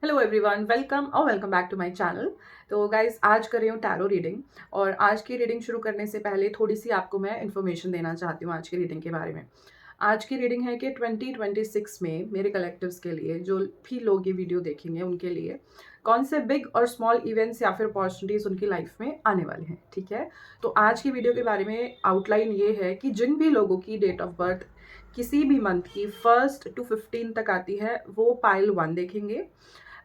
Hello everyone, welcome back to my channel. तो guys आज कर रही हूँ टैरो रीडिंग। और आज की रीडिंग शुरू करने से पहले थोड़ी सी आपको मैं इन्फॉर्मेशन देना चाहती हूँ आज की रीडिंग के बारे में। आज की रीडिंग है कि 2026 में मेरे कलेक्टिव्स के लिए, जो भी लोग ये वीडियो देखेंगे उनके लिए कौन से बिग और स्मॉल इवेंट्स या फिर अपॉर्चुनिटीज़ उनकी लाइफ में आने वाले हैं। ठीक है, तो आज की वीडियो के बारे में आउटलाइन ये है कि जिन भी लोगों की डेट ऑफ बर्थ किसी भी मंथ की 1 to 15 तक आती है वो पाइल 1 देखेंगे।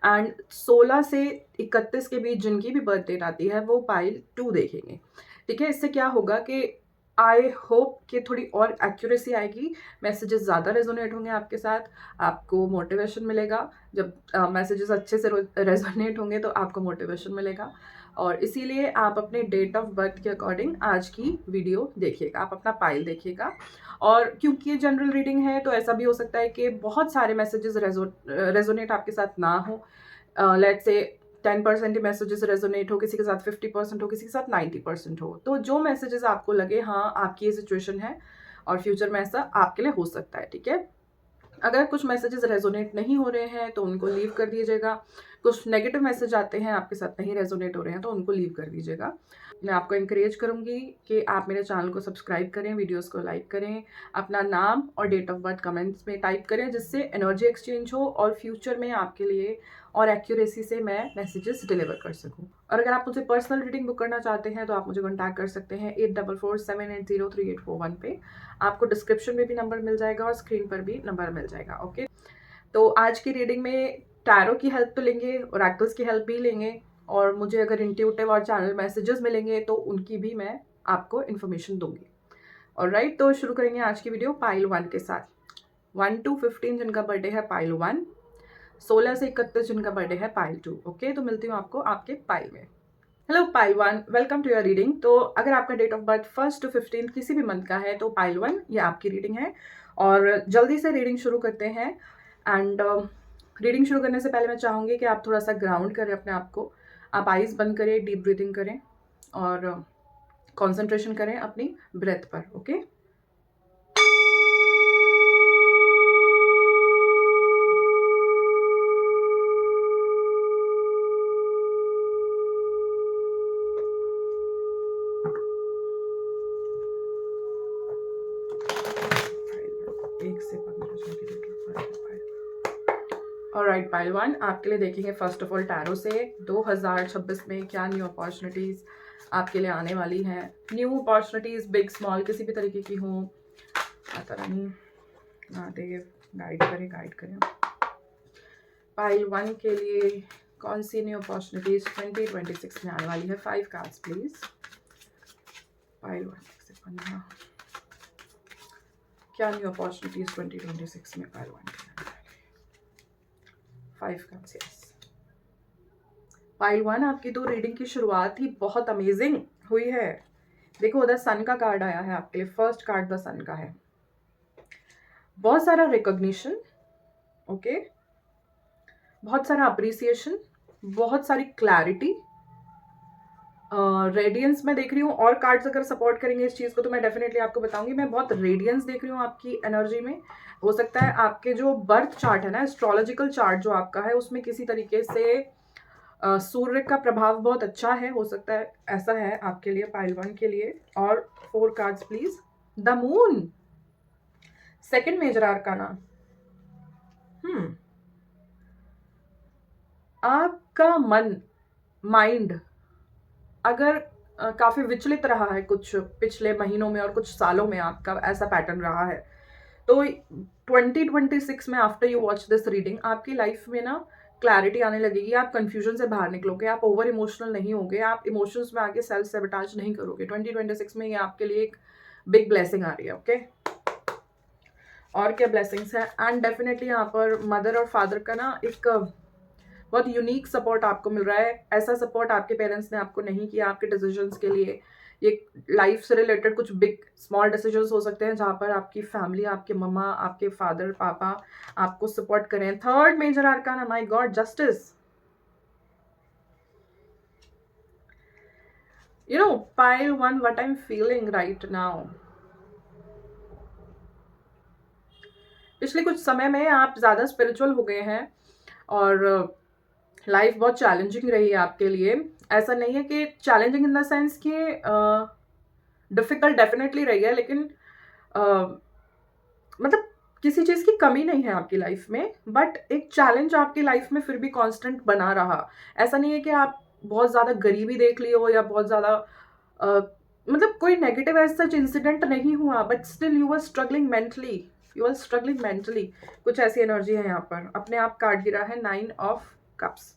एंड 16 से 31 के बीच जिनकी भी बर्थ डेट आती है वो पाइल 2 देखेंगे। ठीक है, इससे क्या होगा कि आई होप कि थोड़ी और एक्यूरेसी आएगी, मैसेजेस ज़्यादा रेजोनेट होंगे आपके साथ, आपको मोटिवेशन मिलेगा। जब मैसेजेस अच्छे से रेजोनेट होंगे तो आपको मोटिवेशन मिलेगा। और इसीलिए आप अपने डेट ऑफ बर्थ के अकॉर्डिंग आज की वीडियो देखिएगा, आप अपना पाइल देखिएगा। और क्योंकि ये जनरल रीडिंग है तो ऐसा भी हो सकता है कि बहुत सारे मैसेजेस रेजोनेट आपके साथ ना हो। Let's say 10% he messages resonate हो, किसी के साथ 50% हो, किसी के साथ 90% हो। तो जो मैसेजेस आपको लगे हाँ आपकी ये सिचुएशन है और फ्यूचर में ऐसा आपके लिए हो सकता है। ठीक है, अगर कुछ मैसेजेस रेजोनेट नहीं हो रहे हैं तो उनको लीव कर दीजिएगा। कुछ नेगेटिव मैसेज आते हैं आपके साथ नहीं रेजोनेट हो रहे हैं तो उनको लीव कर दीजिएगा। मैं आपको इंकरेज करूंगी कि आप मेरे चैनल को सब्सक्राइब करें, वीडियोस को लाइक करें, अपना नाम और डेट ऑफ बर्थ कमेंट्स में टाइप करें जिससे एनर्जी एक्सचेंज हो और फ्यूचर में आपके लिए और एक्यूरेसी से मैं मैसेजेस डिलीवर कर सकूं। और अगर आप मुझे पर्सनल रीडिंग बुक करना चाहते हैं तो आप मुझे कॉन्टैक्ट कर सकते हैं 8447803841 पे। आपको डिस्क्रिप्शन में भी नंबर मिल जाएगा और स्क्रीन पर भी नंबर मिल जाएगा। ओके, तो आज की रीडिंग में टैरो की हेल्प तो लेंगे, ओरेकल्स की हेल्प भी लेंगे, और मुझे अगर इंट्यूटिव और चैनल मैसेजेस मिलेंगे तो उनकी भी मैं आपको इन्फॉर्मेशन दूंगी। और राइट, तो शुरू करेंगे आज की वीडियो पाइल 1 के साथ। 1 to 15 जिनका बर्थडे है पाइल 1, 16 से 31 जिनका बर्थडे है पाइल 2। ओके, तो मिलती हूँ आपको आपके पाइल में। Hello pile 1, welcome to your reading. तो अगर आपका डेट ऑफ बर्थ 1 to 15 किसी भी मंथ का है तो पाइल 1 ये आपकी रीडिंग है। और जल्दी से रीडिंग शुरू करते हैं। एंड रीडिंग शुरू करने से पहले मैं चाहूँगी कि आप थोड़ा सा ग्राउंड करें अपने आप को। आप आइज़ बंद करें, डीप ब्रीथिंग करें और कंसंट्रेशन करें अपनी ब्रेथ पर। ओके, एक से 15 ऑलराइट पाइल 1, आपके लिए देखेंगे फर्स्ट ऑफ ऑल टैरो से 2026 में क्या न्यू अपॉर्चुनिटीज़ आपके लिए आने वाली हैं। न्यू अपॉर्चुनिटीज़ बिग स्मॉल किसी भी तरीके की हों, पता नहीं, महादेव गाइड करें। पाइल 1 के लिए कौन सी न्यू अपॉर्चुनिटीज़ 2026 में आने वाली है। 5 कार्ड्स प्लीज। पाइल 1 से 15, क्या न्यू अपॉर्चुनिटीज़ 2026 में पाइल 1 के लिए। 5 कार्ड्स, यस। पाइल 1, आपकी तो रीडिंग की शुरुआत ही बहुत अमेजिंग हुई है। देखो उधर सन का कार्ड आया है आपके लिए, फर्स्ट कार्ड द सन का है। बहुत सारा रिकॉग्निशन, ओके, बहुत सारा अप्रिसिएशन, बहुत सारी क्लैरिटी, रेडियंस मैं देख रही हूँ। और कार्ड्स अगर सपोर्ट करेंगे इस चीज़ को तो मैं डेफिनेटली आपको बताऊंगी। मैं बहुत रेडियंस देख रही हूँ आपकी एनर्जी में। हो सकता है आपके जो बर्थ चार्ट है ना, एस्ट्रोलॉजिकल चार्ट जो आपका है उसमें किसी तरीके से सूर्य का प्रभाव बहुत अच्छा है, हो सकता है ऐसा है आपके लिए पाइल 1 के लिए। और 4 cards please. The moon, second major arcana. आपका माइंड अगर काफी विचलित रहा है कुछ पिछले महीनों में और कुछ सालों में, आपका ऐसा पैटर्न रहा है, तो 2026 में after you watch this reading आपकी लाइफ में ना क्लैरिटी आने लगेगी। आप कंफ्यूजन से बाहर निकलोगे, आप ओवर इमोशनल नहीं होगे, आप इमोशंस में आगे सेल्फ सेबोटाज नहीं करोगे। 2026 में ये आपके लिए एक बिग ब्लेसिंग आ रही है। ओके, और क्या ब्लेसिंग्स है। एंड डेफिनेटली यहाँ पर मदर और फादर का ना एक बहुत यूनिक सपोर्ट आपको मिल रहा है। ऐसा सपोर्ट आपके पेरेंट्स ने आपको नहीं किया आपके डिसीजंस के लिए। ये लाइफ से रिलेटेड कुछ बिग स्मॉल डिसीजंस हो सकते हैं जहाँ पर आपकी फैमिली, आपके मम्मा, आपके फादर, पापा आपको सपोर्ट करें। Third major arcana, my god, justice. You know pile 1, what I am feeling right now, पिछले कुछ समय में आप ज्यादा स्पिरिचुअल हो गए हैं और लाइफ बहुत चैलेंजिंग रही है आपके लिए। ऐसा नहीं है कि चैलेंजिंग इन द सेंस कि डिफ़िकल्ट डेफ़िनेटली रही है, लेकिन अ, मतलब किसी चीज़ की कमी नहीं है आपकी लाइफ में, बट एक चैलेंज आपकी लाइफ में फिर भी कांस्टेंट बना रहा। ऐसा नहीं है कि आप बहुत ज़्यादा गरीबी देख ली हो या बहुत ज़्यादा अ, मतलब कोई नेगेटिव एज़ सच इंसिडेंट नहीं हुआ, but still you are struggling mentally. कुछ ऐसी एनर्जी है यहाँ पर। अपने आप कार्ड गिरा है 9 ऑफ कप्स।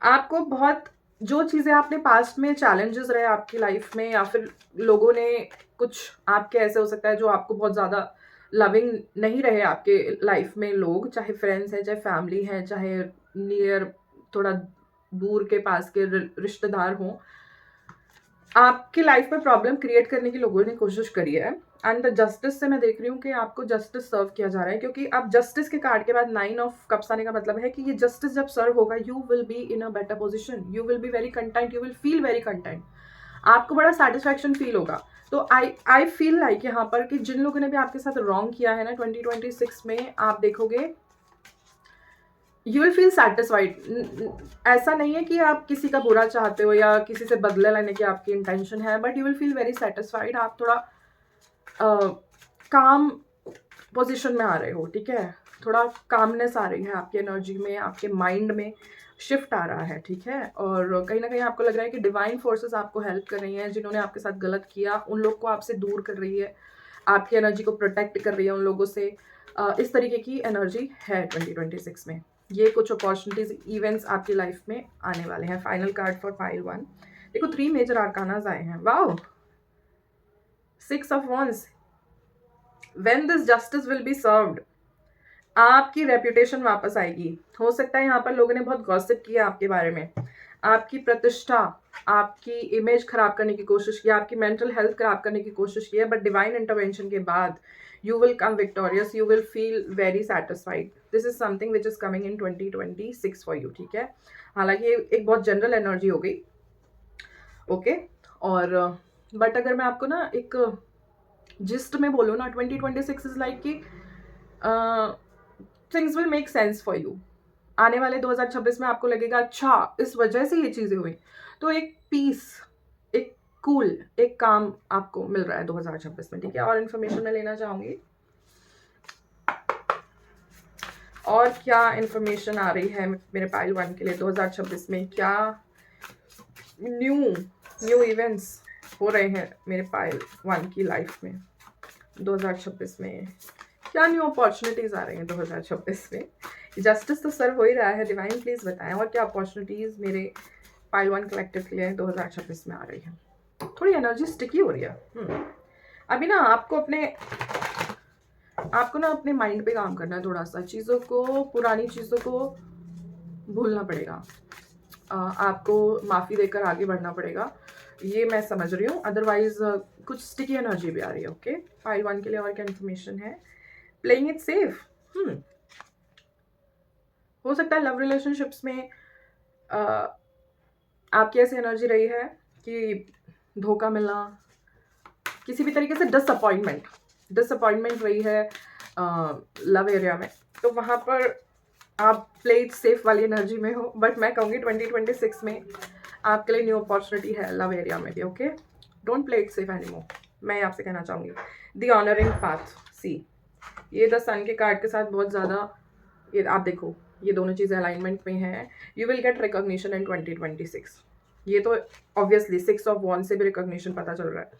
आपको बहुत जो चीज़ें आपने पास्ट में चैलेंजेस रहे आपकी लाइफ में, या फिर लोगों ने कुछ आपके ऐसे हो सकता है जो आपको बहुत ज़्यादा लविंग नहीं रहे आपके लाइफ में लोग, चाहे फ्रेंड्स हैं, चाहे फैमिली है, चाहे नियर थोड़ा दूर के पास के रिश्तेदार हों, आपकी लाइफ में प्रॉब्लम क्रिएट करने की लोगों ने कोशिश करी है। एंड द जस्टिस से मैं देख रही हूँ कि आपको जस्टिस सर्व किया जा रहा है, क्योंकि आप जस्टिस के कार्ड के बाद 9 ऑफ कप्स आने का मतलब है कि ये जस्टिस जब सर्व होगा, you will be in a better position, you will be very content, you will feel very content. आपको बड़ा सेटिस्फैक्शन फील होगा। तो आई फील लाइक यहाँ पर कि जिन लोगों ने भी आपके साथ रॉन्ग किया है ना 2026 में, आप देखोगे यू विल फील सेटिस्फाइड। ऐसा नहीं है कि आप किसी का बुरा चाहते हो या किसी से बदले लेने की आपकी इंटेंशन है, but you will feel very satisfied. आप थोड़ा काम पोजीशन में आ रहे हो, ठीक है। थोड़ा कामनेस आ रही है आपकी एनर्जी में, आपके माइंड में शिफ्ट आ रहा है, ठीक है। और कहीं ना कहीं आपको लग रहा है कि डिवाइन फोर्सेस आपको हेल्प कर रही हैं। जिन्होंने आपके साथ गलत किया उन लोग को आपसे दूर कर रही है, आपकी एनर्जी को प्रोटेक्ट कर रही है उन लोगों से। इस तरीके की एनर्जी है 2026 में। ये कुछ अपॉर्चुनिटीज इवेंट्स आपकी लाइफ में आने वाले हैं। Final card for pile 1। देखो 3 मेजर आर्कानाज आए हैं। Wow, 6 of wands. When this justice will be served, आपकी रेपुटेशन वापस आएगी। हो सकता है यहाँ पर लोगों ने बहुत गॉसिप किया आपके बारे में, आपकी प्रतिष्ठा, आपकी इमेज खराब करने की कोशिश की, आपकी मेंटल हेल्थ खराब करने की कोशिश की है, बट डिवाइन इंटरवेंशन के बाद you will come victorious, you will feel very satisfied. This is something which is coming in 2026 for you, ठीक है। हालांकि ये एक बहुत जनरल एनर्जी हो गई, ओके। और बट अगर मैं आपको ना एक जिस्ट में बोलूँ ना, 2026 इज लाइक कि things will make sense for you. आने वाले 2026 में आपको लगेगा अच्छा इस वजह से ये चीज़ें हुई। तो एक पीस, एक कूल, एक काम आपको मिल रहा है 2026 में, ठीक है। और इन्फॉर्मेशन मैं लेना चाहूँगी, और क्या इन्फॉर्मेशन आ रही है मेरे पाइल 1 के लिए 2026 में। क्या न्यू इवेंट्स हो रहे हैं मेरे पाइल 1 की लाइफ में 2026 में। क्या न्यू अपॉर्चुनिटीज़ आ रही हैं 2026 में। जस्टिस तो सर्व हो ही रहा है, डिवाइन प्लीज बताएं और क्या अपॉर्चुनिटीज़ मेरे पाइल 1 कलेक्टिव के लिए 2026 में आ रही है। थोड़ी एनर्जी स्टिकी हो रही है। अभी ना आपको ना अपने माइंड पे काम करना है थोड़ा सा। चीज़ों को, पुरानी चीज़ों को भूलना पड़ेगा, आपको माफ़ी देकर आगे बढ़ना पड़ेगा, ये मैं समझ रही हूँ। अदरवाइज कुछ स्टिकी एनर्जी भी आ रही है, ओके। पाइल 1 के लिए और क्या इन्फॉर्मेशन है। Playing it safe. हो सकता है लव रिलेशनशिप्स में आपकी ऐसी एनर्जी रही है कि धोखा मिलना, किसी भी तरीके से डिसअपॉइंटमेंट रही है लव एरिया में, तो वहाँ पर आप प्ले इट सेफ वाली एनर्जी में हो। बट मैं कहूँगी 2026 में आपके लिए न्यू अपॉर्चुनिटी है लव एरिया में भी, okay. Don't play it safe anymore, मैं आपसे कहना चाहूँगी। द ऑनरिंग पाथ, सी ये द सन के कार्ड के साथ बहुत ज़्यादा, ये आप देखो ये दोनों चीज़ें अलाइनमेंट में हैं। यू विल गेट रिकॉग्निशन इन 2026। ये तो ऑब्वियसली 6 ऑफ वॉन्ड से भी रिकॉग्निशन पता चल रहा है।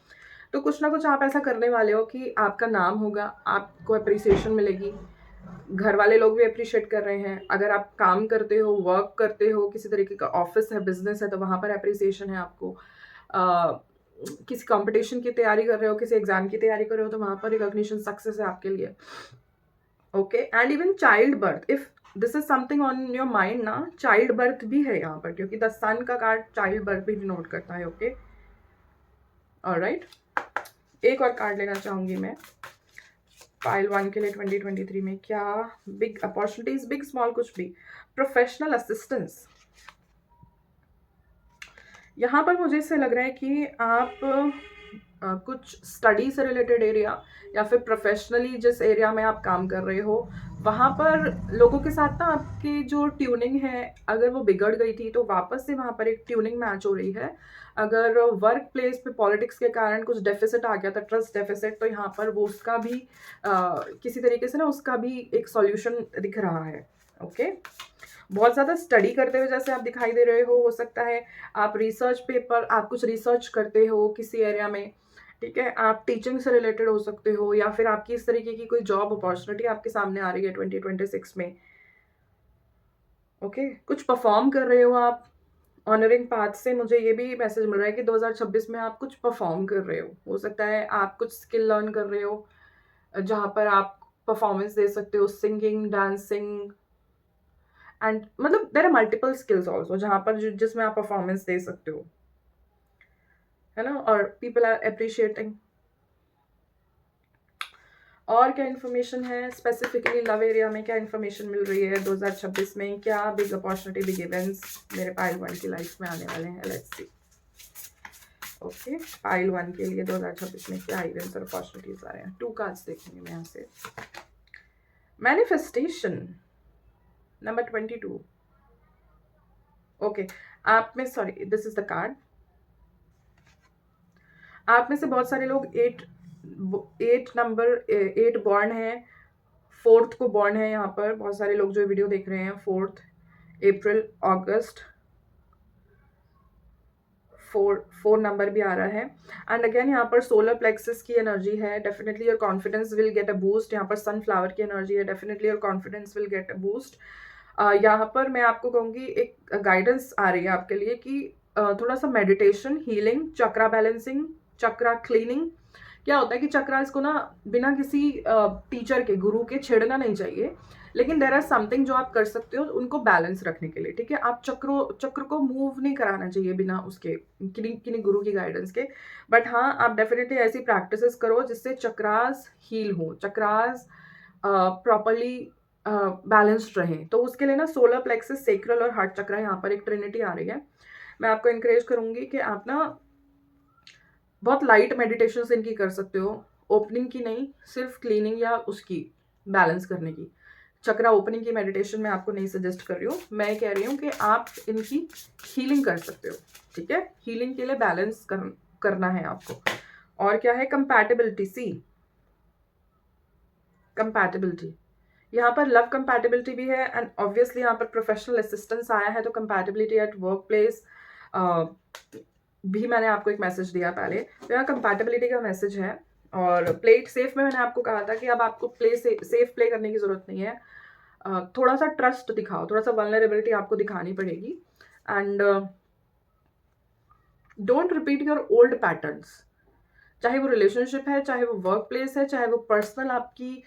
तो कुछ ना कुछ आप ऐसा करने वाले हो कि आपका नाम होगा, आपको अप्रिसिएशन मिलेगी, घर वाले लोग भी अप्रिशिएट कर रहे हैं। अगर आप काम करते हो, वर्क करते हो, किसी तरीके का ऑफिस है, बिजनेस है, तो वहाँ पर अप्रिसिएशन है आपको। किसी कंपटीशन की तैयारी कर रहे हो, किसी एग्जाम की तैयारी कर रहे हो, तो वहाँ पर रिकॉग्निशन सक्सेस है आपके लिए, okay. And even child birth, if this is something on your mind ना, चाइल्ड बर्थ भी है यहाँ पर, क्योंकि द सन का कार्ड चाइल्ड बर्थ भी डिनोट करता है, ओके। ऑलराइट, एक और कार्ड लेना चाहूंगी मैं पाइल 1 के लिए 2023 में। क्या बिग अपॉर्चुनिटीज, बिग स्मॉल कुछ भी। प्रोफेशनल असिस्टेंस, यहाँ पर मुझे इससे लग रहा है कि आप कुछ स्टडी से रिलेटेड एरिया या फिर प्रोफेशनली जिस एरिया में आप काम कर रहे हो, वहाँ पर लोगों के साथ ना आपकी जो ट्यूनिंग है, अगर वो बिगड़ गई थी तो वापस से वहाँ पर एक ट्यूनिंग मैच हो रही है। अगर वर्क प्लेस पे पॉलिटिक्स के कारण कुछ डेफिसिट आ गया था, ट्रस्ट डेफिसिट, तो यहाँ पर वो उसका भी किसी तरीके से ना उसका भी एक सॉल्यूशन दिख रहा है। ओके, बहुत ज़्यादा स्टडी करते हुए जैसे आप दिखाई दे रहे हो सकता है आप रिसर्च पेपर, आप कुछ रिसर्च करते हो किसी एरिया में, ठीक है, आप टीचिंग से रिलेटेड हो सकते हो, या फिर आपकी इस तरीके की कोई जॉब अपॉर्चुनिटी आपके सामने आ रही है 2026 में। ओके, कुछ परफॉर्म कर रहे हो आप ऑनरिंग पाथ से, मुझे ये भी मैसेज मिल रहा है कि 2026 में आप कुछ परफॉर्म कर रहे हो सकता है आप कुछ स्किल लर्न कर रहे हो जहाँ पर आप परफॉर्मेंस दे सकते हो, सिंगिंग, डांसिंग, एंड मतलब there are multiple skills also जहाँ पर जिसमें आप परफॉर्मेंस दे सकते हो, है ना, और पीपल आर अप्रिशिएटिंग। और क्या इन्फॉर्मेशन है स्पेसिफिकली लव एरिया में, क्या इन्फॉर्मेशन मिल रही है 2026 में, क्या बिग अपॉर्चुनिटी, बिग इवेंट्स मेरे पाइल 1 की लाइफ में आने वाले हैं, लेट्स सी। ओके, पाइल 1 के लिए 2026 में क्या इवेंट्स और अपॉर्चुनिटीज आ रहे हैं। 2 कार्ड्स देखेंगे मैं यहाँ से। Manifestation number 22। ओके, आप में, sorry, this is the card. आप में से बहुत सारे लोग 8 बॉर्न है, 4th को बॉर्न है। यहाँ पर बहुत सारे लोग जो वीडियो देख रहे हैं 4th अप्रैल, अगस्त, 4 नंबर भी आ रहा है। एंड अगेन यहाँ पर सोलर प्लेक्सस की एनर्जी है, definitely your confidence will get a boost. यहाँ पर सनफ्लावर की एनर्जी है, definitely your confidence will get a boost. यहाँ पर मैं आपको कहूँगी एक गाइडेंस आ रही है आपके लिए कि थोड़ा सा मेडिटेशन, हीलिंग, चक्रा बैलेंसिंग, चक्रा क्लीनिंग। क्या होता है कि चक्रास को ना बिना किसी टीचर के, गुरु के छेड़ना नहीं चाहिए, लेकिन देर आर समथिंग जो आप कर सकते हो उनको बैलेंस रखने के लिए, ठीक है। आप चक्र को मूव नहीं कराना चाहिए बिना उसके किन्हीं गुरु की गाइडेंस के। बट हाँ, आप डेफिनेटली ऐसी प्रैक्टिसेस करो जिससे चक्रास हील हो, चक्रास प्रॉपरली बैलेंस्ड रहें। तो उसके लिए ना सोलर प्लेक्सस, सेक्रल और हार्ट चक्रा, यहाँ पर एक ट्रिनिटी आ रही है। मैं आपको इंकरेज करूंगी कि आप ना बहुत लाइट मेडिटेशन इनकी कर सकते हो, ओपनिंग की नहीं, सिर्फ क्लीनिंग या उसकी बैलेंस करने की। चक्रा ओपनिंग की मेडिटेशन मैं आपको नहीं सजेस्ट कर रही हूँ, मैं कह रही हूँ कि आप इनकी हीलिंग कर सकते हो, ठीक है। हीलिंग के लिए बैलेंस करना है आपको। और क्या है, कंपैटिबिलिटी, सी कंपैटिबिलिटी, यहाँ पर लव कंपैटिबिलिटी भी है, एंड ऑब्वियसली यहाँ पर प्रोफेशनल असिस्टेंस आया है, तो कंपैटिबिलिटी एट वर्क प्लेस भी मैंने आपको एक मैसेज दिया पहले, तो यहाँ कंपैटिबिलिटी का मैसेज है। और प्ले इट सेफ में मैंने आपको कहा था कि अब आपको सेफ प्ले करने की जरूरत नहीं है, थोड़ा सा ट्रस्ट दिखाओ, थोड़ा सा वल्नरेबिलिटी आपको दिखानी पड़ेगी। And don't repeat your old patterns, चाहे वो रिलेशनशिप है, चाहे वो वर्क प्लेस है, चाहे वो पर्सनल आपकी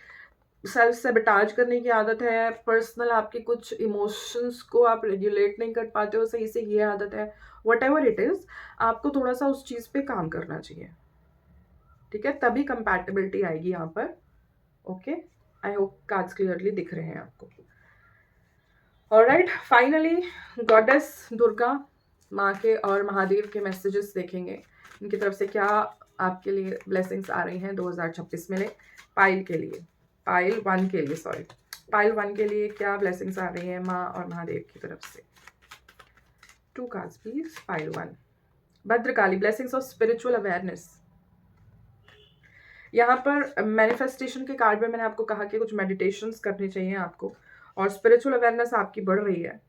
सेल्फ सेबटाज करने की आदत है, पर्सनल आपके कुछ इमोशंस को आप रेगुलेट नहीं कर पाते हो सही से, ये आदत है, वट एवर इट इज, आपको थोड़ा सा उस चीज पे काम करना चाहिए, ठीक है, तभी कंपैटिबिलिटी आएगी यहाँ पर। Okay, I hope cards clearly दिख रहे हैं आपको। ऑलराइट, फाइनली गॉडेस दुर्गा माँ के और महादेव के मैसेजेस देखेंगे, इनकी तरफ से क्या आपके लिए ब्लेसिंग्स आ रही हैं 2026 में। पाइल के लिए, पाइल 1 के लिए, सॉरी, पाइल 1 के लिए क्या ब्लेसिंग्स आ रही हैं माँ और महादेव की तरफ से। 2 cards please. Pile 1, Bhadrakali, blessings of spiritual awareness. यहाँ पर मैनिफेस्टेशन के कार्ड में मैंने आपको कहा कि कुछ मेडिटेशंस करनी चाहिए आपको, और स्पिरिचुअल अवेयरनेस आपकी बढ़ रही है।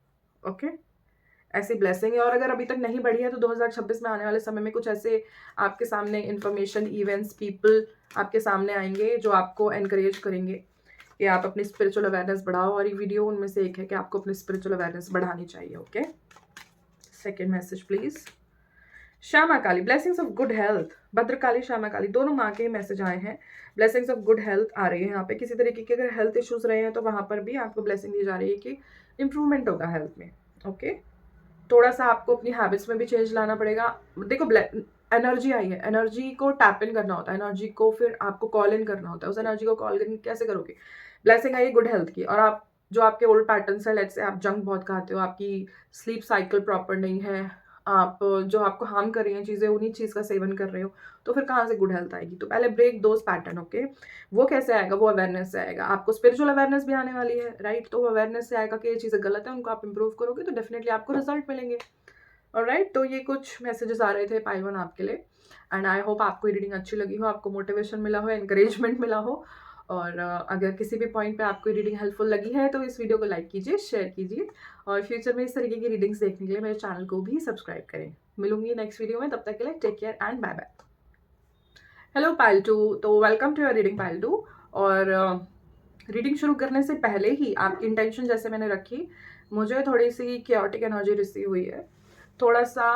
ओके, ऐसी ब्लेसिंग है, और अगर अभी तक नहीं बढ़ी है तो 2026 में आने वाले समय में कुछ ऐसे आपके सामने इंफॉर्मेशन, इवेंट्स, पीपल आपके सामने आएंगे जो आपको एनकरेज करेंगे कि आप अपनी स्पिरिचुअल अवेयरनेस बढ़ाओ, और ये वीडियो उनमें से एक है कि आपको अपनी स्पिरिचुअल अवेयरनेस बढ़ानी चाहिए। Okay, second message please. Shyama Kali, blessings of good health. Bhadrakali, Shyama Kali, दोनों माँ के मैसेज आए हैं। ब्लेसिंग्स ऑफ गुड हेल्थ आ रही है यहाँ पे, किसी तरीके के अगर हेल्थ इश्यूज रहे हैं तो वहाँ पर भी आपको ब्लेसिंग दी जा रही है कि इंप्रूवमेंट होगा हेल्थ में। ओके, थोड़ा सा आपको अपनी हैबिट्स में भी चेंज लाना पड़ेगा। देखो, एनर्जी आई है, एनर्जी को टैप इन करना होता है, एनर्जी को फिर आपको कॉल इन करना होता है। उस एनर्जी को कॉल इन कैसे करोगे? ब्लेसिंग आई है गुड हेल्थ की, और आप जो आपके ओल्ड पैटर्न्स है, लेट्स से आप जंक बहुत खाते हो, आपकी स्लीप साइकिल प्रॉपर नहीं है, आप जो आपको हार्म कर रही हैं चीज़ें, उन्हीं चीज़ का सेवन कर रहे हो, तो फिर कहाँ से गुड हेल्थ आएगी? तो पहले ब्रेक दोज़ पैटर्न, ओके? वो कैसे आएगा? वो अवेयरनेस से आएगा। आपको स्पिरिचुअल अवेयरनेस भी आने वाली है, राइट? तो वो अवेयरनेस से आएगा कि ये चीज़ें गलत है, उनको आप इम्प्रूव करोगे तो डेफिनिटली आपको रिजल्ट मिलेंगे। ऑलराइट, तो ये कुछ मैसेजेस आ रहे थे पाइल 1 आपके लिए, एंड आई होप आपको ये रीडिंग अच्छी लगी हो, आपको मोटिवेशन मिला हो, एनकरेजमेंट मिला हो। और अगर किसी भी पॉइंट पे आपको ये रीडिंग हेल्पफुल लगी है तो इस वीडियो को लाइक कीजिए, शेयर कीजिए, और फ्यूचर में इस तरीके की रीडिंग्स देखने के लिए मेरे चैनल को भी सब्सक्राइब करें। मिलूंगी नेक्स्ट वीडियो में, तब तक के लिए take care and bye bye. Hello pile 2, तो welcome to your reading pile 2। और रीडिंग शुरू करने से पहले ही आपकी इंटेंशन जैसे मैंने रखी, मुझे थोड़ी सी chaotic एनर्जी रिसीव हुई है, थोड़ा सा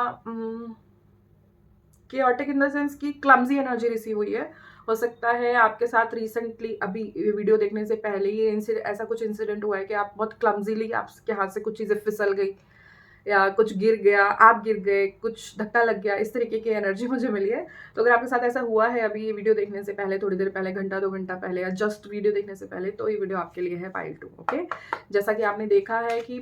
chaotic इन द सेंस कि क्लमजी एनर्जी रिसीव हुई है। हो सकता है आपके साथ रिसेंटली अभी ये वीडियो देखने से पहले ये ऐसा कुछ इंसिडेंट हुआ है कि आप बहुत क्लमजीली आपके हाथ से कुछ चीज़ें फिसल गई, या कुछ गिर गया, आप गिर गए, कुछ धक्का लग गया, इस तरीके की एनर्जी मुझे मिली है। तो अगर आपके साथ ऐसा हुआ है अभी ये वीडियो देखने से पहले, थोड़ी देर पहले, घंटा 2 घंटा पहले, या जस्ट वीडियो देखने से पहले, तो ये वीडियो आपके लिए है पाइल 2, ओके? जैसा कि आपने देखा है कि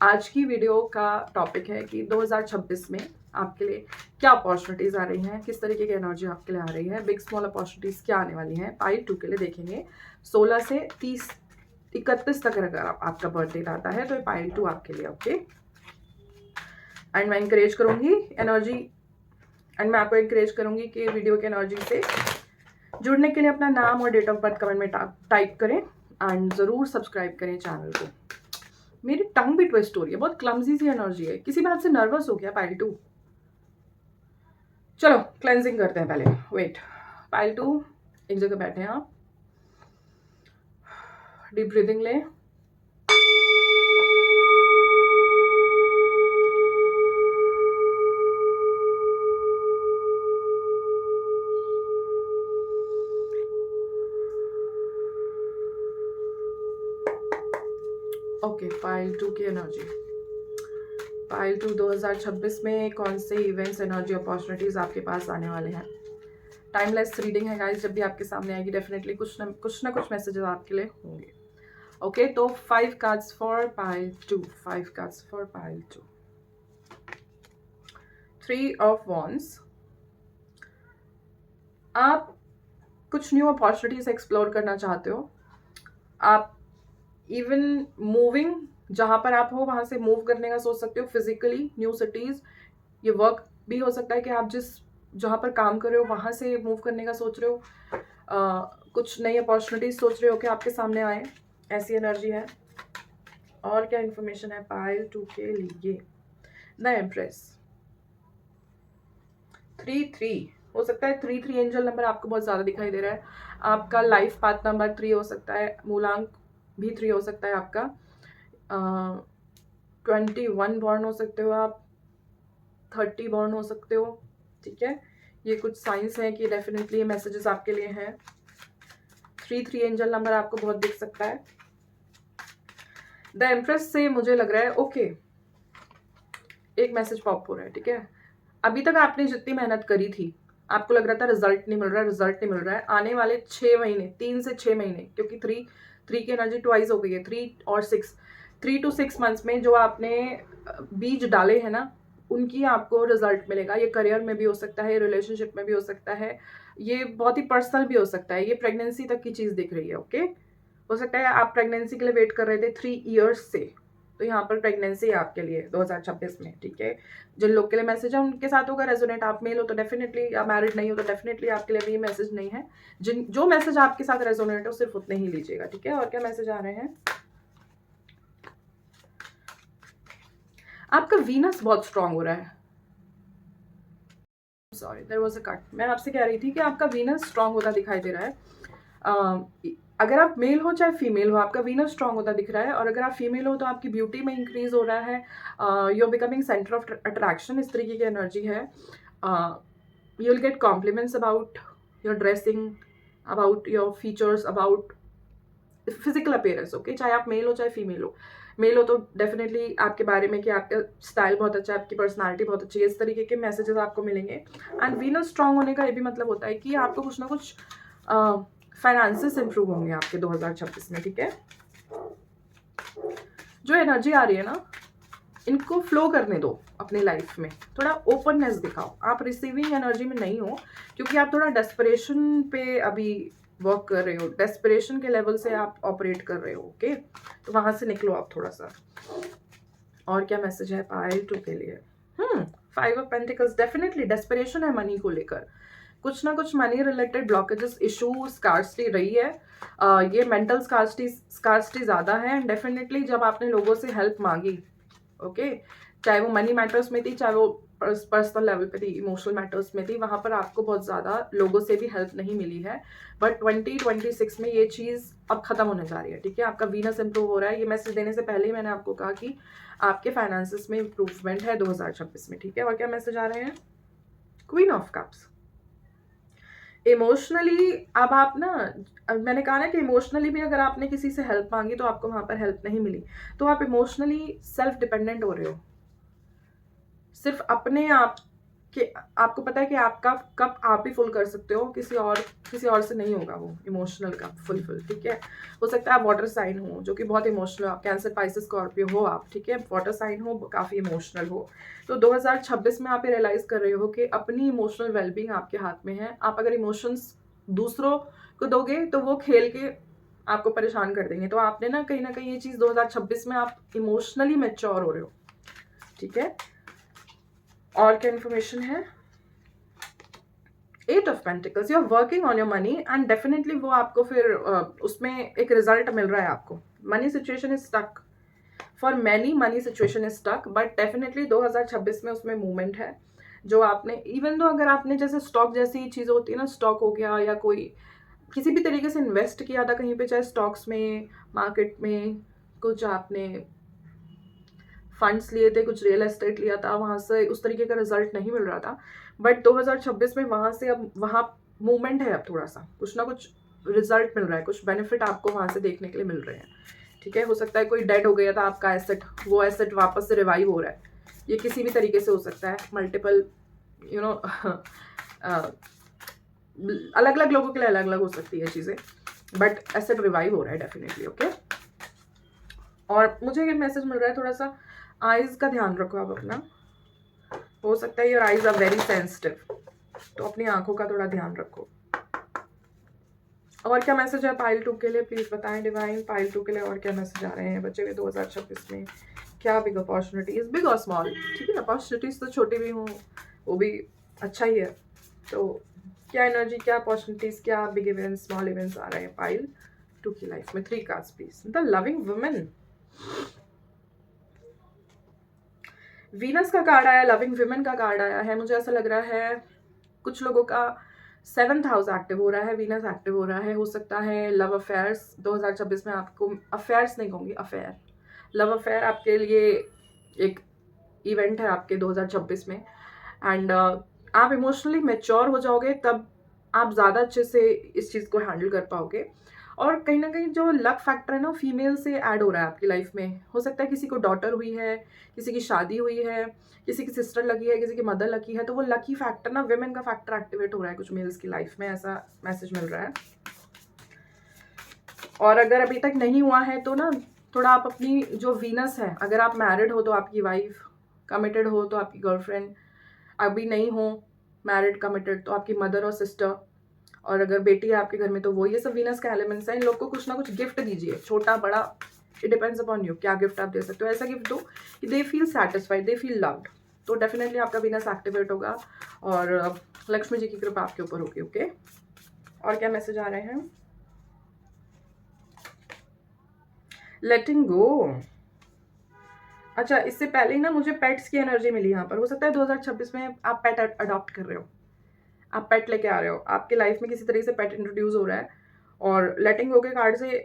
आज की वीडियो का टॉपिक है कि 2026 में आपके लिए क्या अपॉर्चुनिटीज़ आ रही हैं, किस तरीके की एनर्जी आपके लिए आ रही है, बिग स्मॉल अपॉर्चुनिटीज़ क्या आने वाली हैं। पाइल 2 के लिए देखेंगे 16 से 31 तक अगर आपका बर्थडे आता है तो ये पाइल 2 आपके लिए, ओके? एंड मैं इंकरेज करूंगी एनर्जी, एंड मैं आपको इंकरेज करूंगी कि वीडियो की एनर्जी से जुड़ने के लिए अपना नाम और डेट ऑफ बर्थ कमेंट में टाइप करें, एंड ज़रूर सब्सक्राइब करें चैनल को। मेरी टंग भी ट्विस्ट हो रही है, बहुत क्लमजी सी एनर्जी है। किसी बात से नर्वस हो गया पाइल 2? चलो क्लेंजिंग करते हैं पहले। वेट, पाइल 2 एक जगह बैठे हैं आप, डीप ब्रीदिंग लें, ओके। पाइल 2 की एनर्जी, पाइल 2 2026 में कौन से इवेंट्स, एनर्जी, अपॉर्चुनिटीज़ आपके पास आने वाले हैं? टाइमलेस रीडिंग है गाइस, जब भी आपके सामने आएगी डेफिनेटली कुछ ना कुछ मैसेजेस आपके लिए होंगे, ओके? तो 5 cards for pile 2, 5 cards for pile 2। 3 of wands, आप कुछ न्यू अपॉर्चुनिटीज एक्सप्लोर करना चाहते हो। आप इवन मूविंग, जहाँ पर आप हो वहाँ से मूव करने का सोच सकते हो फिजिकली, न्यू सिटीज़। ये वर्क भी हो सकता है कि आप जहाँ पर काम कर रहे हो वहाँ से मूव करने का सोच रहे हो। कुछ नई अपॉर्चुनिटीज सोच रहे हो कि आपके सामने आए, ऐसी एनर्जी है। और क्या इन्फॉर्मेशन है पाइल 2 के लिए? द एम्प्रेस, 3-3 हो सकता है। 3-3 एंजल नंबर आपको बहुत ज़्यादा दिखाई दे रहा है। आपका लाइफ पाथ नंबर 3 हो सकता है, मूलांक भी 3 हो सकता है आपका। 21 बॉर्न हो सकते हो आप, 30 बॉर्न हो सकते हो, ठीक है? ये कुछ साइंस है कि डेफिनेटली ये मैसेजेस आपके लिए हैं। 3-3 एंजल नंबर आपको बहुत दिख सकता है। द एम्प्रेस से मुझे लग रहा है, ओके, एक मैसेज पॉप हो रहा है, ठीक है? अभी तक आपने जितनी मेहनत करी थी, आपको लग रहा था रिजल्ट नहीं मिल रहा है, रिजल्ट नहीं मिल रहा है, आने वाले 6 महीने, 3 से 6 महीने, क्योंकि 3 की एनर्जी ट्वाइस हो गई है, 3 और 6, 3 to 6 मंथ्स में जो आपने बीज डाले हैं ना, उनकी आपको रिजल्ट मिलेगा। ये करियर में भी हो सकता है, रिलेशनशिप में भी हो सकता है, ये बहुत ही पर्सनल भी हो सकता है, ये प्रेगनेंसी तक की चीज़ दिख रही है, ओके? हो सकता है आप प्रेगनेंसी के लिए वेट कर रहे थे 3 ईयर्स से, तो यहाँ पर प्रेगनेंसी है आपके लिए 2026 में, ठीक है? जिन लोग के लिए मैसेज है उनके साथ होगा रेजोनेट। आप मेल हो तो डेफिनेटली, या मैरिड नहीं हो तो डेफिनेटली आपके लिए भी मैसेज नहीं है। जो मैसेज आपके साथ रेजोनेट हो सिर्फ उतने ही लीजिएगा, ठीक है? और क्या मैसेज आ रहे हैं? आपका वीनस बहुत स्ट्रांग हो रहा है। Sorry, there was a cut. मैं आपसे कह रही थी कि आपका वीनस स्ट्रांग होता दिखाई दे रहा है। अगर आप मेल हो चाहे फीमेल हो, आपका वीनस स्ट्रांग होता दिख रहा है। और अगर आप फीमेल हो तो आपकी ब्यूटी में इंक्रीज हो रहा है, you are becoming centre of attraction, इस तरीके की एनर्जी है। You will get compliments about your dressing, about your features, about physical appearance, okay? चाहे आप मेल हो चाहे फीमेल हो। मेल हो तो डेफिनेटली आपके बारे में कि आपका स्टाइल बहुत अच्छा है, आपकी पर्सनालिटी बहुत अच्छी है, इस तरीके के मैसेजेस आपको मिलेंगे। एंड वीनस स्ट्रांग होने का ये भी मतलब होता है कि आपको कुछ ना कुछ फाइनेंसेस इंप्रूव होंगे आपके 2026 में, ठीक है? जो एनर्जी आ रही है ना, इनको फ्लो करने दो अपनी लाइफ में, थोड़ा ओपननेस दिखाओ। आप रिसीविंग एनर्जी में नहीं हो, क्योंकि आप थोड़ा डेस्परेशन पे अभी वर्क कर रहे हो, डेस्परेशन के लेवल से आप ऑपरेट कर रहे हो। ओके, तो वहां से निकलो आप थोड़ा सा। और क्या मैसेज है पायल 2 के लिए? 5 ऑफ पेंटिकल्स, डेफिनेटली डेस्परेशन है मनी को लेकर, कुछ ना कुछ money related blockages, issue, scarcity रही है। ये मेंटल स्कार्सिटी ज़्यादा है। एंड डेफिनेटली जब आपने लोगों से हेल्प मांगी, ओके, चाहे वो मनी मैटर्स में थी, चाहे वो पर्सनल लेवल पे थी, इमोशनल मैटर्स में थी, वहाँ पर आपको बहुत ज़्यादा लोगों से भी हेल्प नहीं मिली है। बट 2026 में ये चीज़ अब ख़त्म होने जा रही है। ठीक है, आपका वीनस इंप्रूव हो रहा है। ये मैसेज देने से पहले ही मैंने आपको कहा कि आपके फाइनेंसिस में इंप्रूवमेंट है 2026 में। ठीक है, और क्या मैसेज आ रहे हैं? Queen of cups. इमोशनली अब आप ना, अब मैंने कहा ना कि इमोशनली भी अगर आपने किसी से हेल्प मांगी तो आपको वहाँ पर हेल्प नहीं मिली, तो आप इमोशनली सेल्फ डिपेंडेंट हो रहे हो, सिर्फ अपने आप के। आपको पता है कि आपका कप आप ही फुल कर सकते हो, किसी और से नहीं होगा वो इमोशनल कप फुलफिल। ठीक है, हो सकता है आप वाटर साइन हो जो कि बहुत इमोशनल, आप कैंसर, पाइसेस, स्कॉर्पियो हो आप, ठीक है, वाटर साइन हो, काफ़ी इमोशनल हो। तो 2026 में आप ये रियलाइज़ कर रहे हो कि अपनी इमोशनल वेलबींग आपके हाथ में है। आप अगर इमोशंस दूसरों को दोगे तो वो खेल के आपको परेशान कर देंगे। तो आपने ना कहीं ये चीज़ 2026 में आप इमोशनली मैच्योर हो रहे हो। ठीक है, और क्या इन्फॉर्मेशन है? 8 of pentacles, you are working on your money and definitely वो आपको फिर उसमें एक रिजल्ट मिल रहा है आपको। Money situation is stuck for many, money situation is stuck, but definitely 2026 में उसमें मूवमेंट है। जो आपने, इवन तो अगर आपने जैसे स्टॉक जैसी चीज़ होती है ना, स्टॉक हो गया या कोई किसी भी तरीके से इन्वेस्ट किया था कहीं पे, चाहे स्टॉक्स में, मार्केट में, कुछ आपने फंड्स लिए थे, कुछ रियल एस्टेट लिया था, वहाँ से उस तरीके का रिजल्ट नहीं मिल रहा था। बट 2026 में वहाँ से अब वहाँ मूवमेंट है, अब थोड़ा सा कुछ ना कुछ रिजल्ट मिल रहा है, कुछ बेनिफिट आपको वहाँ से देखने के लिए मिल रहे हैं। ठीक है, हो सकता है कोई डेड हो गया था आपका एसेट, वो एसेट वापस से रिवाइव हो रहा है। ये किसी भी तरीके से हो सकता है, मल्टीपल यू नो अलग अलग लोगों के लिए अलग अलग हो सकती है चीज़ें, बट एसेट रिवाइव हो रहा है डेफिनेटली। ओके, और मुझे ये मैसेज मिल रहा है थोड़ा सा आइज का ध्यान रखो आप अपना। हो सकता है your eyes are very sensitive, तो अपनी आंखों का थोड़ा ध्यान रखो। और क्या मैसेज है पाइल 2 के लिए, प्लीज बताएं डिवाइन। पाइल 2 के लिए और क्या मैसेज आ रहे हैं बच्चे के 2026 में? क्या बिग अपॉर्चुनिटीज, बिग और स्मॉल, ठीक है, अपॉर्चुनिटीज तो छोटी भी हों वो भी अच्छा ही है। तो क्या एनर्जी, क्या अपॉर्चुनिटीज, क्या बिग इवेंट्स, स्मॉल इवेंट्स आ रहे हैं पाइल 2 की लाइफ में? 3 cards please. The loving women, Venus का कार्ड आया, लविंग विमेन का कार्ड आया है। मुझे ऐसा लग रहा है कुछ लोगों का 7th हाउस एक्टिव हो रहा है, वीनस एक्टिव हो रहा है। हो सकता है लव अफेयर्स 2026 में आपको, अफेयर्स नहीं कहूँगी, अफेयर, लव अफेयर आपके लिए एक इवेंट है आपके 2026 में। एंड आप इमोशनली मैच्योर हो जाओगे, तब आप ज़्यादा अच्छे से इस चीज़ को हैंडल कर पाओगे। और कहीं ना कहीं जो लक फैक्टर है ना, फीमेल से ऐड हो रहा है आपकी लाइफ में। हो सकता है किसी को डॉटर हुई है, किसी की शादी हुई है, किसी की सिस्टर लगी है, किसी की मदर लगी है, तो वो लकी फैक्टर ना, विमेन का फैक्टर एक्टिवेट हो रहा है कुछ मेल्स की लाइफ में, ऐसा मैसेज मिल रहा है। और अगर अभी तक नहीं हुआ है तो ना, थोड़ा आप अपनी जो वीनस है, अगर आप मैरिड हो तो आपकी वाइफ, कमिटेड हो तो आपकी गर्लफ्रेंड, अभी नहीं हो मैरिड कमिटेड तो आपकी मदर और सिस्टर, और अगर बेटी है आपके घर में तो वो, ये सब वीनस का एलिमेंट्स हैं। इन लोग को कुछ ना कुछ गिफ्ट दीजिए, छोटा बड़ा, इट डिपेंड्स अपॉन यू, क्या गिफ्ट आप दे सकते हो। ऐसा गिफ्ट दो कि they feel satisfied, they feel loved, तो डेफिनेटली आपका वीनस एक्टिवेट होगा और लक्ष्मी जी की कृपा आपके ऊपर होगी। ओके, और क्या मैसेज आ रहे हैं? लेटिंग गो। अच्छा, इससे पहले ही ना मुझे पेट्स की एनर्जी मिली यहाँ पर। हो सकता है 2026 में आप पेट अडॉप्ट कर रहे हो, आप पेट लेके आ रहे हो, आपके लाइफ में किसी तरीके से पेट इंट्रोड्यूस हो रहा है। और लेटिंग गो के कार्ड से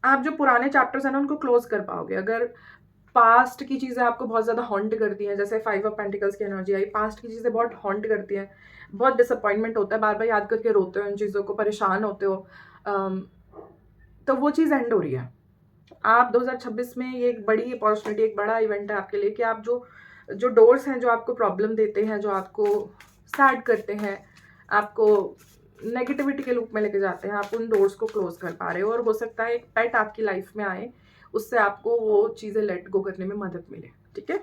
आप जो पुराने चैप्टर्स हैं ना उनको क्लोज कर पाओगे। अगर पास्ट की चीज़ें आपको बहुत ज़्यादा हॉन्ट करती हैं, जैसे 5 ऑफ पेंटिकल्स की एनर्जी आई, पास्ट की चीज़ें बहुत हॉन्ट करती हैं, बहुत डिसअपॉइंटमेंट होता है, बार बार याद करके रोते हो, इन चीज़ों को परेशान होते हो, तो वो चीज़ एंड हो रही है। आप 2026 में ये एक बड़ी अपॉर्चुनिटी, एक बड़ा इवेंट है आपके लिए कि आप जो जो डोर्स हैं जो आपको प्रॉब्लम देते हैं, जो आपको सैड करते हैं, आपको नेगेटिविटी के लूप में लेके जाते हैं, आप उन डोर्स को क्लोज कर पा रहे हो। और हो सकता है एक पेट आपकी लाइफ में आए, उससे आपको वो चीज़ें लेट गो करने में मदद मिले। ठीक है।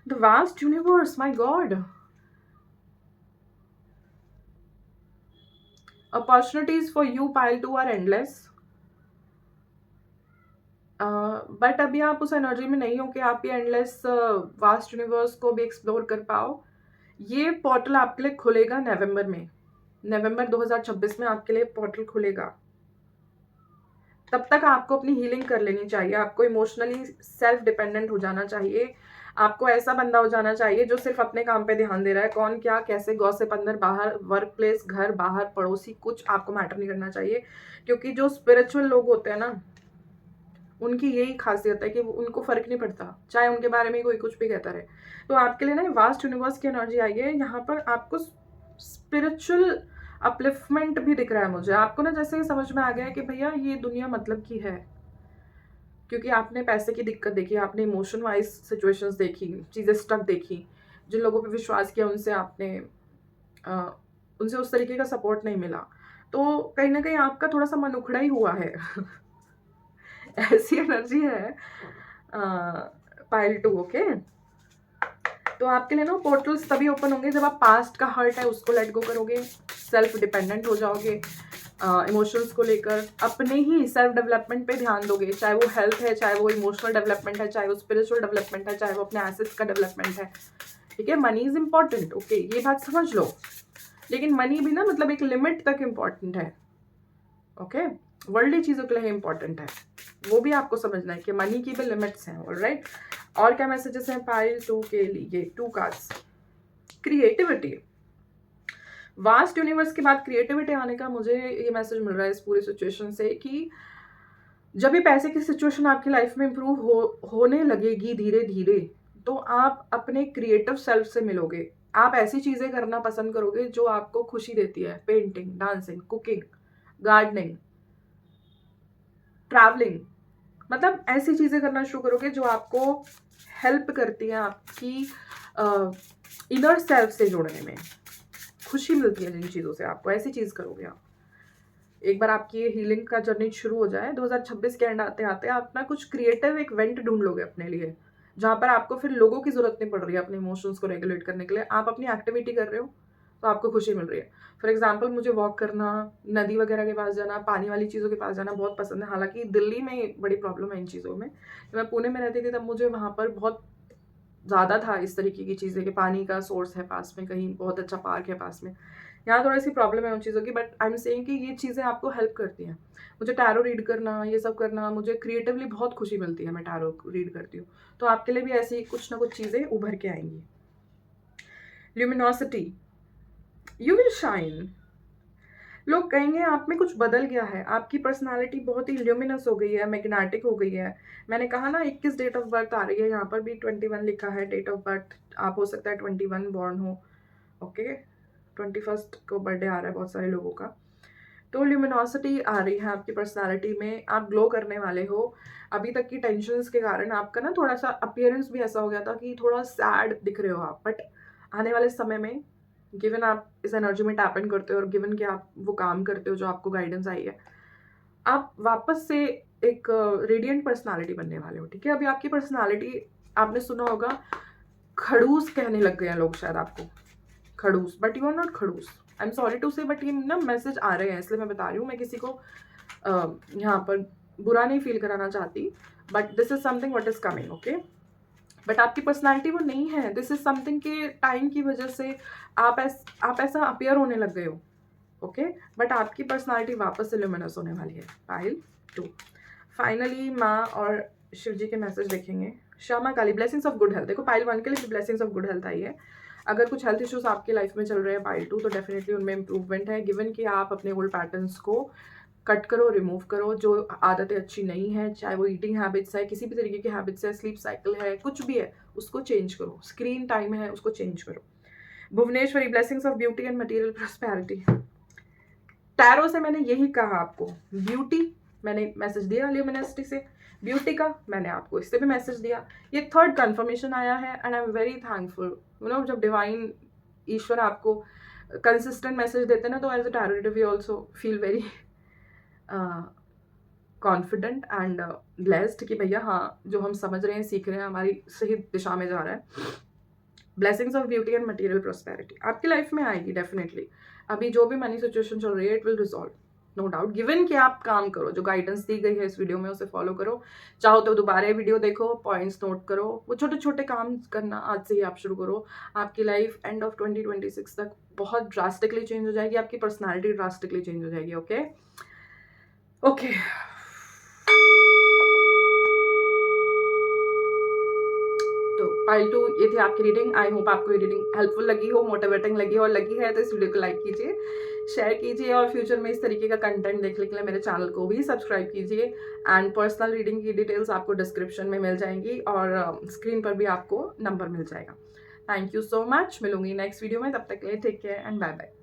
The vast universe, my god, opportunities for you pile two are endless, but अभी आप उस एनर्जी में नहीं हो कि आप ये एंडलेस वास्ट यूनिवर्स को भी एक्सप्लोर कर पाओ। ये पोर्टल आपके लिए खुलेगा नवंबर में, नवंबर 2026 में आपके लिए पोर्टल खुलेगा। तब तक आपको अपनी हीलिंग कर लेनी चाहिए, आपको इमोशनली सेल्फ डिपेंडेंट हो जाना चाहिए, आपको ऐसा बंदा हो जाना चाहिए जो सिर्फ अपने काम पे ध्यान दे रहा है। कौन क्या कैसे गॉसिप अंदर बाहर, वर्क प्लेस, घर बाहर, पड़ोसी, कुछ आपको मैटर नहीं करना चाहिए। क्योंकि जो स्पिरिचुअल लोग होते हैं ना, उनकी यही खासियत है कि उनको फर्क नहीं पड़ता चाहे उनके बारे में कोई कुछ भी कहता रहे। तो आपके लिए ना वास्ट यूनिवर्स की एनर्जी आई है, यहाँ पर आपको स्पिरिचुअल अपलिफ्टमेंट भी दिख रहा है मुझे। आपको ना जैसे समझ में आ गया है कि भैया ये दुनिया मतलब की है, क्योंकि आपने पैसे की दिक्कत देखी, आपने इमोशन वाइज सिचुएशंस देखी, चीज़ें स्टक देखी, जिन लोगों पे विश्वास किया उनसे आपने उनसे उस तरीके का सपोर्ट नहीं मिला, तो कहीं ना कहीं आपका थोड़ा सा मन उखड़ा ही हुआ है। ऐसी एनर्जी है पाइल टू। ओके, तो आपके लिए ना पोर्टल्स तभी ओपन होंगे जब आप पास्ट का हर्ट है उसको लेट गो करोगे, सेल्फ डिपेंडेंट हो जाओगे, इमोशंस को लेकर अपने ही सेल्फ डेवलपमेंट पे ध्यान दोगे, चाहे वो हेल्थ है, चाहे वो इमोशनल डेवलपमेंट है, चाहे वो स्पिरिचुअल डेवलपमेंट है, चाहे वो अपने एसेट्स का डेवलपमेंट है। ठीक है, मनी इज इम्पॉर्टेंट, ओके, ये बात समझ लो, लेकिन मनी भी ना मतलब एक लिमिट तक इम्पॉर्टेंट है। ओके, वर्ल्डली चीज़ों के लिए इम्पॉर्टेंट है, वो भी आपको समझना है कि मनी की भी लिमिट्स हैं। ऑलराइट, और क्या मैसेजेस हैं पाइल टू के लिए? To cards, creativity, vast universe के बाद क्रिएटिविटी आने का मुझे ये मैसेज मिल रहा है इस पूरी सिचुएशन से कि जब भी पैसे की सिचुएशन आपकी लाइफ में इंप्रूव होने लगेगी धीरे धीरे, तो आप अपने क्रिएटिव सेल्फ से मिलोगे। आप ऐसी चीज़ें करना पसंद करोगे जो आपको खुशी देती है, painting, dancing, cooking, gardening, travelling, मतलब ऐसी चीज़ें करना शुरू करोगे जो आपको हेल्प करती हैं आपकी इनर सेल्फ से जुड़ने में, खुशी मिलती है जिन चीज़ों से, आपको ऐसी चीज़ करोगे आप। एक बार आपकी ये हीलिंग का जर्नी शुरू हो जाए, 2026 के एंड आते आते आप ना कुछ क्रिएटिव एक वेंट ढूंढ लोगे अपने लिए, जहाँ पर आपको फिर लोगों की जरूरत नहीं पड़ रही है अपने इमोशंस को रेगुलेट करने के लिए। आप अपनी एक्टिविटी कर रहे हो तो आपको खुशी मिल रही है। फॉर एग्जाम्पल, मुझे वॉक करना, नदी वगैरह के पास जाना, पानी वाली चीज़ों के पास जाना बहुत पसंद है। हालांकि दिल्ली में बड़ी प्रॉब्लम है इन चीज़ों में। जब मैं पुणे में रहती थी तब मुझे वहाँ पर बहुत ज़्यादा था इस तरीके की चीज़ें कि पानी का सोर्स है पास में, कहीं बहुत अच्छा पार्क है पास में। यहाँ थोड़ी सी प्रॉब्लम है उन चीज़ों की, बट आई एम सेइंग कि ये चीज़ें आपको हेल्प करती हैं। मुझे टैरो रीड करना, ये सब करना, मुझे क्रिएटिवली बहुत खुशी मिलती है, मैं टैरो रीड करती हूँ। तो आपके लिए भी ऐसी कुछ ना कुछ चीज़ें उभर के आएंगी। ल्यूमिनोसिटी, यू विल शाइन, लोग कहेंगे आप में कुछ बदल गया है, आपकी पर्सनालिटी बहुत ही ल्यूमिनस हो गई है, मैग्नेटिक हो गई है। मैंने कहा ना 21 डेट ऑफ बर्थ आ रही है, यहाँ पर भी 21 लिखा है डेट ऑफ बर्थ, आप हो सकता है 21 बॉर्न हो। ओके, 21 को बर्थडे आ रहा है बहुत सारे लोगों का। तो ल्यूमिनोसिटी आ रही है आपकी पर्सनालिटी में, आप ग्लो करने वाले हो। अभी तक की टेंशन्स के कारण आपका ना थोड़ा सा अपीयरेंस भी ऐसा हो गया था कि थोड़ा सैड दिख रहे हो आप, बट आने वाले समय में गिवन आप इस एनर्जी में टैप इन करते हो और गिवन कि आप वो काम करते हो जो आपको गाइडेंस आई है, आप वापस से एक रेडियंट पर्सनालिटी बनने वाले हो। ठीक है, अभी आपकी पर्सनालिटी, आपने सुना होगा खड़ूस कहने लग गए हैं लोग शायद आपको, खड़ूस, बट यू आर नॉट खड़ूस। आई एम सॉरी टू से, बट ये ना मैसेज आ रहे हैं इसलिए मैं बता रही हूँ। मैं किसी को यहाँ पर बुरा नहीं फील कराना चाहती, but this is something what is coming. Okay, but आपकी पर्सनालिटी वो नहीं है, दिस इज समथिंग के टाइम की वजह से आप ऐसा अपियर होने लग गए हो। ओके, बट आपकी पर्सनालिटी वापस से ल्यूमिनस होने वाली है। पाइल टू, फाइनली माँ और शिव जी के मैसेज देखेंगे। Shyama Kali, blessings of good health. देखो पाइल 1 के लिए blessings of good health I है। अगर कुछ हेल्थ इश्यूज आपकी लाइफ में चल रहे हैं पाइल 2, तो डेफिनेटली उनमें इंप्रूवमेंट है, गिवन कि आप अपने ओल्ड पैटर्न्स को कट करो, रिमूव करो, जो आदतें अच्छी नहीं है, चाहे वो ईटिंग हैबिट्स है, किसी भी तरीके की हैबिट्स है, स्लीप साइकिल है, कुछ भी है, उसको चेंज करो, स्क्रीन टाइम है उसको चेंज करो। Bhuvaneshwari, blessings of beauty and material prosperity. Tarot से मैंने यही कहा आपको, ब्यूटी मैंने मैसेज दिया, ल्यूमिनोसिटी से ब्यूटी का मैंने आपको इससे भी मैसेज दिया। ये थर्ड कंफर्मेशन आया है and I am very thankful. You know, जब डिवाइन ईश्वर आपको कंसिस्टेंट मैसेज देते हैं ना, तो as a tarot reader we also feel very confident and blessed कि भैया हाँ, जो हम समझ रहे हैं, सीख रहे हैं, हमारी सही दिशा में जा रहा है। Blessings of beauty and material prosperity आपकी लाइफ में आएगी डेफिनेटली। अभी जो भी मनी सिचुएशन चल रही है, it will resolve, no doubt. Given कि आप काम करो, जो गाइडेंस दी गई है इस वीडियो में उसे फॉलो करो। चाहो तो दोबारा ये वीडियो देखो, पॉइंट्स नोट करो, वो छोटे छोटे काम करना आज से ही आप शुरू करो। आपकी लाइफ एंड ऑफ 2026 तक बहुत ड्रास्टिकली चेंज हो जाएगी, आपकी पर्सनैलिटी ड्रास्टिकली चेंज हो जाएगी। ओके ओके तो पाइल 2 ये थी आपकी रीडिंग। आई होप आपको ये रीडिंग हेल्पफुल लगी हो, मोटिवेटिंग लगी हो, और लगी है तो इस वीडियो को लाइक कीजिए, शेयर कीजिए, और फ्यूचर में इस तरीके का कंटेंट देखने के लिए मेरे चैनल को भी सब्सक्राइब कीजिए। एंड पर्सनल रीडिंग की डिटेल्स आपको डिस्क्रिप्शन में मिल जाएंगी, और स्क्रीन पर भी आपको नंबर मिल जाएगा। Thank you so much. मिलूंगी नेक्स्ट वीडियो में, तब तक के लिए take care and bye bye.